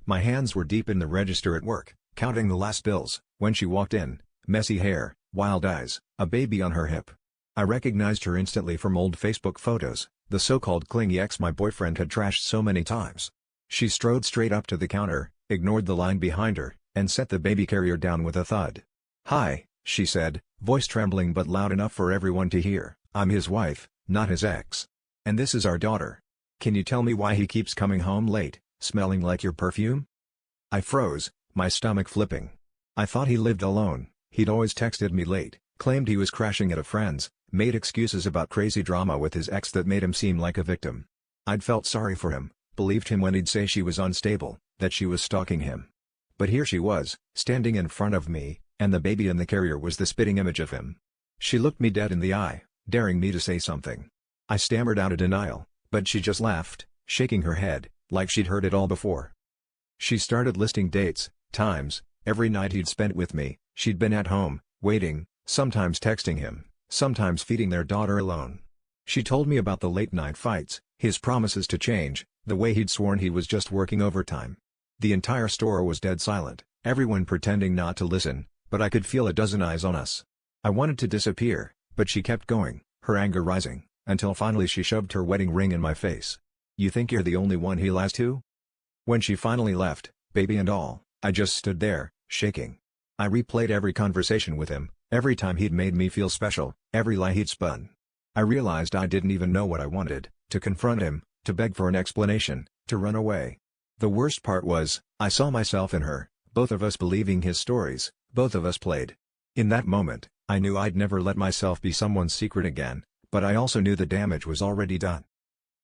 My hands were deep in the register at work, counting the last bills, when she walked in, messy hair, wild eyes, a baby on her hip. I recognized her instantly from old Facebook photos, the so-called clingy ex my boyfriend had trashed so many times. She strode straight up to the counter, ignored the line behind her, and set the baby carrier down with a thud. "Hi," she said, voice trembling but loud enough for everyone to hear, "I'm his wife, not his ex. And this is our daughter. Can you tell me why he keeps coming home late, smelling like your perfume?" I froze, my stomach flipping. I thought he lived alone. He'd always texted me late, claimed he was crashing at a friend's, made excuses about crazy drama with his ex that made him seem like a victim. I'd felt sorry for him, believed him when he'd say she was unstable, that she was stalking him. But here she was, standing in front of me, and the baby in the carrier was the spitting image of him. She looked me dead in the eye, daring me to say something. I stammered out a denial, but she just laughed, shaking her head, like she'd heard it all before. She started listing dates, times, every night he'd spent with me. She'd been at home, waiting, sometimes texting him, sometimes feeding their daughter alone. She told me about the late-night fights, his promises to change, the way he'd sworn he was just working overtime. The entire store was dead silent, everyone pretending not to listen, but I could feel a dozen eyes on us. I wanted to disappear, but she kept going, her anger rising, until finally she shoved her wedding ring in my face. "You think you're the only one he lies to?" When she finally left, baby and all, I just stood there, shaking. I replayed every conversation with him, every time he'd made me feel special, every lie he'd spun. I realized I didn't even know what I wanted, to confront him, to beg for an explanation, to run away. The worst part was, I saw myself in her, both of us believing his stories, both of us played. In that moment, I knew I'd never let myself be someone's secret again, but I also knew the damage was already done.